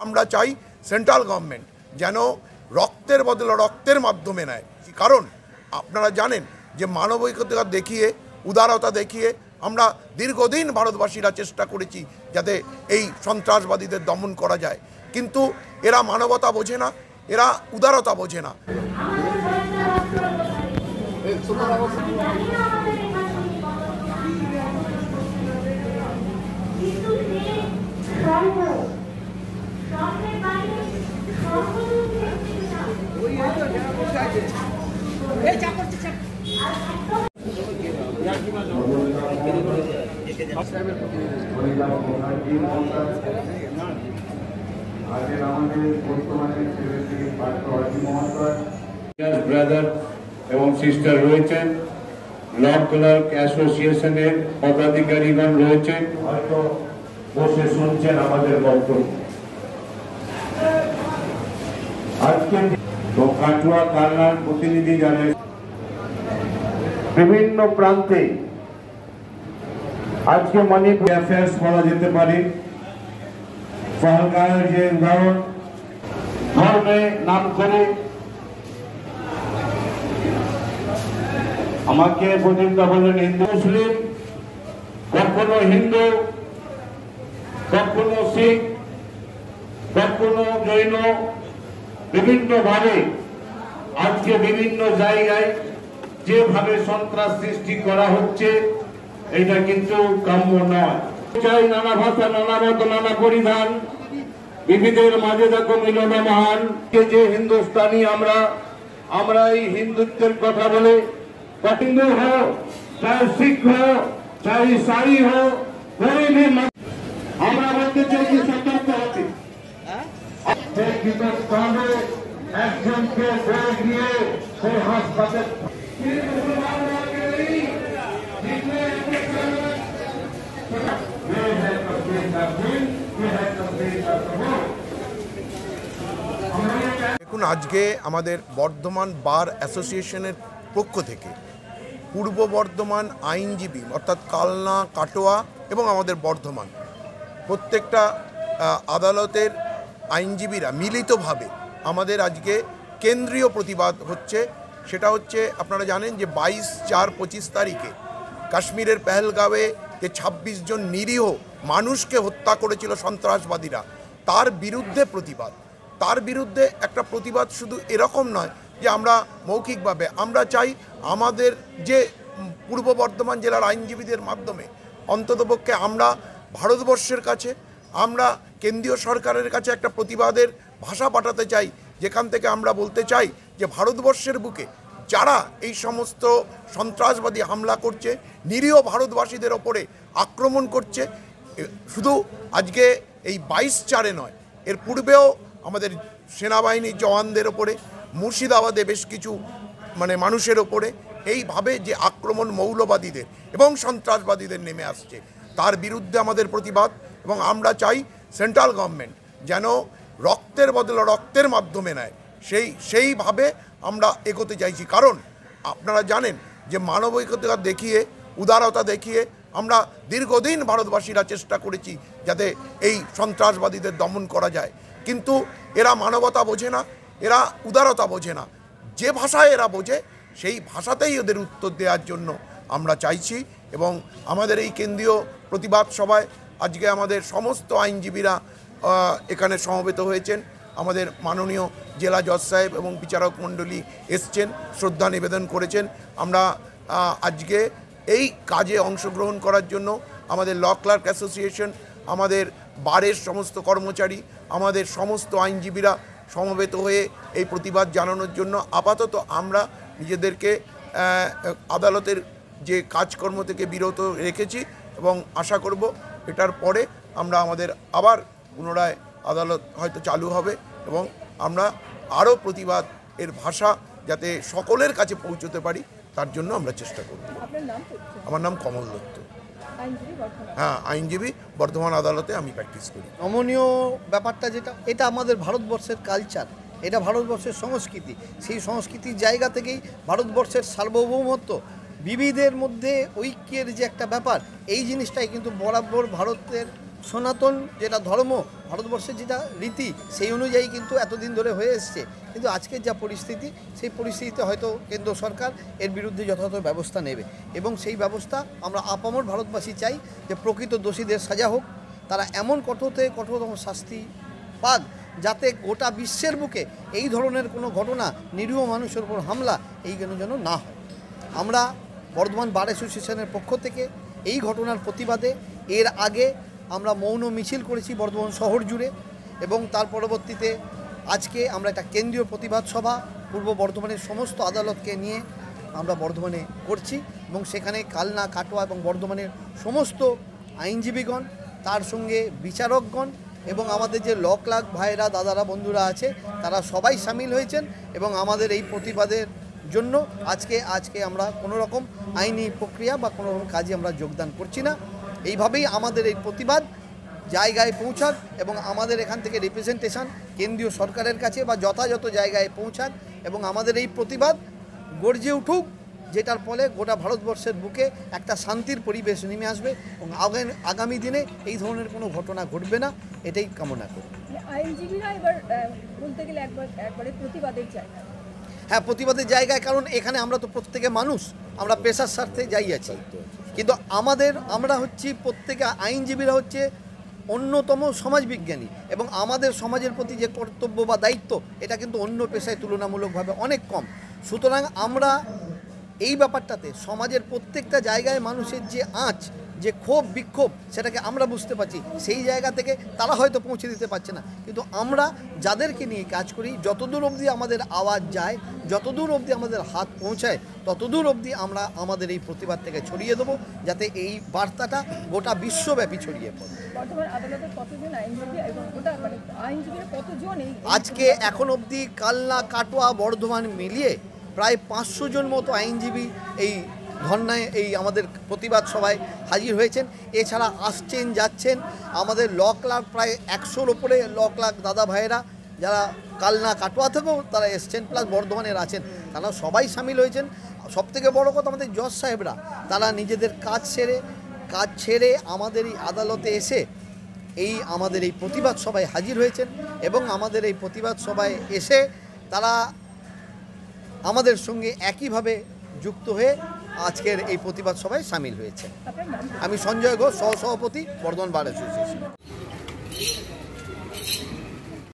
আমরা চাই central government যেন রক্তের বদলে রক্তের মাধ্যমে নেয়, কারণ আপনারা জানেন যে মানবিকতা দেখিয়ে, উদারতা দেখিয়ে আমরা দীর্ঘদিন ভারতবাসীরা চেষ্টা করেছি যাতে এই সন্ত্রাসবাদীদের দমন করা যায়, কিন্তু এরা মানবতা বোঝে না, এরা উদারতা বোঝে না। ব্রাদার এবং সিস্টার রয়েছেন, ল ক্লার্ক অ্যাসোসিয়েশনের পদাধিকারীগণ রয়েছেন, হয়তো বসে শুনছেন আমাদের বক্তব্য। আজকে তো কাটুয়া কালনার প্রতিনিধি জানেন বিভিন্ন প্রান্তে আজকে মণিপুর অ্যাফেয়ার্স বলা যেতে পারে। পহলগাঁওয়ের যে উদাহরণ, ধর্মে নাম করে আমাকে প্রতিজ্ঞা বললেন হিন্দু মুসলিম, কখনো হিন্দু, কখনো শিখ, কখনো জৈন, বিভিন্ন ভাবে আজকে বিভিন্ন জায়গায় যেভাবে সন্ত্রাস সৃষ্টি করা হচ্ছে এটা কিন্তু কাম্য নয়। চাই নানা ভাষা, নানা মত, নানা পরিধান, বিবিধের মাঝে দেখো মিলন মহান। যে হিন্দুস্তানি আমরা এই হিন্দুত্বের কথা বলে, হিন্দু হোক, চাहे শিখ হোক, চাहे ईसाई हो, कोई भी আমরা বলতে চাই যে সতর্ক হতে। হিন্দুস্তানে একজনকে ভোট দিয়ে সেই হাসপাতাল দেখুন, আজকে আমাদের বর্ধমান বার অ্যাসোসিয়েশনের পক্ষ থেকে পূর্ব বর্ধমান আইনজীবী অর্থাৎ কালনা, কাটোয়া এবং আমাদের বর্ধমান প্রত্যেকটা আদালতের আইনজীবীরা মিলিতভাবে আমাদের আজকে কেন্দ্রীয় প্রতিবাদ হচ্ছে। সেটা হচ্ছে, আপনারা জানেন যে 22/4/25 তারিখে কাশ্মীরের পেহেলগাঁওয়ে যে 26 জন নিরীহ মানুষকে হত্যা করেছিল সন্ত্রাসবাদীরা, তার বিরুদ্ধে প্রতিবাদ। তার বিরুদ্ধে একটা প্রতিবাদ শুধু এরকম নয় যে আমরা মৌখিকভাবে, আমরা চাই আমাদের যে পূর্ব বর্ধমান জেলার আইনজীবীদের মাধ্যমে অন্ততপক্ষে আমরা ভারতবর্ষের কাছে, আমরা কেন্দ্রীয় সরকারের কাছে একটা প্রতিবাদের ভাষা পাঠাতে চাই, যেখান থেকে আমরা বলতে চাই যে ভারতবর্ষের বুকে যারা এই সমস্ত সন্ত্রাসবাদী হামলা করছে, নিরীহ ভারতবাসীদের ওপরে আক্রমণ করছে, শুধু আজকে এই 22/4 নয়, এর পূর্বেও আমাদের সেনাবাহিনীর জওয়ানদের ওপরে, মুর্শিদাবাদে বেশ কিছু মানুষের ওপরে এইভাবে যে আক্রমণ মৌলবাদীদের এবং সন্ত্রাসবাদীদের নেমে আসছে, তার বিরুদ্ধে আমাদের প্রতিবাদ। এবং আমরা চাই সেন্ট্রাল গভর্নমেন্ট যেন রক্তের বদলে রক্তের মাধ্যমে নেয়, সেইভাবে আমরা এগোতে চাইছি, কারণ আপনারা জানেন যে মানবিকতা দেখিয়ে, উদারতা দেখিয়ে আমরা দীর্ঘদিন ভারতবাসীরা চেষ্টা করেছি যাতে এই সন্ত্রাসবাদীদের দমন করা যায়, কিন্তু এরা মানবতা বোঝে না, এরা উদারতা বোঝে না। যে ভাষায় এরা বোঝে সেই ভাষাতেই ওদের উত্তর দেওয়ার জন্য আমরা চাইছি। এবং আমাদের এই কেন্দ্রীয় প্রতিবাদ সভায় আজকে আমাদের সমস্ত আইনজীবীরা এখানে সমবেত হয়েছেন। আমাদের মাননীয় জেলা জজ সাহেব এবং বিচারক মণ্ডলী এসছেন, শ্রদ্ধা নিবেদন করেছেন। আমরা আজকে এই কাজে অংশগ্রহণ করার জন্য আমাদের ল ক্লার্ক অ্যাসোসিয়েশন, আমাদের বারের সমস্ত কর্মচারী, আমাদের সমস্ত আইনজীবীরা সমবেত হয়ে এই প্রতিবাদ জানানোর জন্য আপাতত আমরা নিজেদেরকে আদালতের যে কাজকর্ম থেকে বিরত রেখেছি এবং আশা করব এটার পরে আমরা আমাদের আবার পুনরায় আদালত হয়তো চালু হবে এবং আমরা আরও প্রতিবাদ এর ভাষা যাতে সকলের কাছে পৌঁছতে পারি তার জন্য আমরা চেষ্টা করব। আমার নাম কমল দত্ত, হ্যাঁ, আইনজীবী, বর্ধমান আদালতে আমি প্র্যাকটিস করি। নমনীয় ব্যাপারটা যেটা, এটা আমাদের ভারতবর্ষের কালচার, এটা ভারতবর্ষের সংস্কৃতি। সেই সংস্কৃতির জায়গা থেকেই ভারতবর্ষের সার্বভৌমত্ব, বিবিধের মধ্যে ঐক্যের যে একটা ব্যাপার, এই জিনিসটাই কিন্তু বরাবর ভারতের সনাতন যেটা ধর্ম, ভারতবর্ষের যেটা রীতি, সেই অনুযায়ী কিন্তু এতদিন ধরে হয়ে এসছে। কিন্তু আজকের যা পরিস্থিতি, সেই পরিস্থিতিতে হয়তো কেন্দ্র সরকার এর বিরুদ্ধে যথাযথ ব্যবস্থা নেবে, এবং সেই ব্যবস্থা আমরা আপামর ভারতবাসী চাই যে প্রকৃত দোষীদের সাজা হোক, তারা এমন কঠোরতম শাস্তি পাক, যাতে গোটা বিশ্বের বুকে এই ধরনের কোনো ঘটনা, নিরীহ মানুষের উপর হামলা, এইগুলো যেন না হয়। আমরা বর্ধমান বার অ্যাসোসিয়েশনের পক্ষ থেকে এই ঘটনার প্রতিবাদে এর আগে আমরা মৌন মিছিল করেছি বর্ধমান শহর জুড়ে, এবং তার পরবর্তীতে আজকে আমরা একটা কেন্দ্রীয় প্রতিবাদ সভা পূর্ব বর্ধমানের সমস্ত আদালতকে নিয়ে আমরা বর্ধমানে করছি, এবং সেখানে কালনা, কাটোয়া এবং বর্ধমানের সমস্ত আইনজীবীগণ, তার সঙ্গে বিচারকগণ এবং আমাদের যে ল ক্লার্ক ভাইরা, দাদারা, বন্ধুরা আছে, তারা সবাই সামিল হয়েছেন। এবং আমাদের এই প্রতিবাদের জন্য আজকে আমরা কোনো রকম আইনি প্রক্রিয়া বা কোনো রকম কাজে আমরা যোগদান করছি না। এইভাবেই আমাদের এই প্রতিবাদ জায়গায় পৌঁছাক, এবং আমাদের এখান থেকে রিপ্রেজেন্টেশন কেন্দ্রীয় সরকারের কাছে বা যথাযথ জায়গায় পৌঁছাক, এবং আমাদের এই প্রতিবাদ গর্জে উঠুক, যেটার ফলে গোটা ভারতবর্ষের বুকে একটা শান্তির পরিবেশ নেমে আসবে, এবং আগামী দিনে এই ধরনের কোনো ঘটনা ঘটবে না, এটাই কামনা করি। আইনজীবীরা এবার বলতে গেলে একবারে প্রতিবাদের জায়গা। হ্যাঁ, প্রতিবাদের জায়গায়, কারণ এখানে আমরা তো প্রত্যেকে মানুষ, আমরা পেশার স্বার্থে যাই আছি, কিন্তু আমরা হচ্ছি প্রত্যেকে আইনজীবীরা হচ্ছে অন্যতম সমাজবিজ্ঞানী, এবং আমাদের সমাজের প্রতি যে কর্তব্য বা দায়িত্ব, এটা কিন্তু অন্য পেশায় তুলনামূলকভাবে অনেক কম। সুতরাং আমরা এই ব্যাপারটাতে সমাজের প্রত্যেকটা জায়গায় মানুষের যে আঁচ, যে ক্ষোভ বিক্ষোভ, সেটাকে আমরা বুঝতে পারছি। সেই জায়গা থেকে তারা হয়তো পৌঁছে দিতে পারছে না, কিন্তু আমরা যাদেরকে নিয়ে কাজ করি, যতদূর অবধি আমাদের আওয়াজ যায়, যতদূর অবধি আমাদের হাত পৌঁছায়, ততদূর অবধি আমরা আমাদের এই প্রতিবাদ থেকে ছড়িয়ে দেবো, যাতে এই বার্তাটা গোটা বিশ্বব্যাপী ছড়িয়ে পড়ে। বর্তমান আদালতে কতজন আইনজীবী এবং গোটা আইনজীবীরা কতজন আজকে এখন অবধি কালনা, কাটোয়া, বর্ধমান মিলিয়ে প্রায় 500 জন মতো আইনজীবী এই ধর্নায়, এই আমাদের প্রতিবাদ সভায় হাজির হয়েছেন। এছাড়া আসছেন, যাচ্ছেন আমাদের ল ক্লার্ক, প্রায় 100-র ওপরে ল ক্লার্ক দাদা ভাইয়েরা, যারা কালনা, কাটোয়া থেকেও তারা এসছেন, প্লাস বর্ধমানের আছেন, তারা সবাই সামিল হয়েছেন। সবথেকে বড় কথা, আমাদের জজ সাহেবরা, তারা নিজেদের কাজ ছেড়ে আমাদের এই আদালতে এসে আমাদের এই প্রতিবাদ সভায় হাজির হয়েছেন, এবং আমাদের এই প্রতিবাদ সভায় এসে তারা আমাদের সঙ্গে একইভাবে যুক্ত হয়ে আজকের এই প্রতিবাদ সভায় সামিল হয়েছে। আমি সঞ্জয় ঘোষ, সহসভাপতি, বর্ধমান বার অ্যাসোসিয়েশন।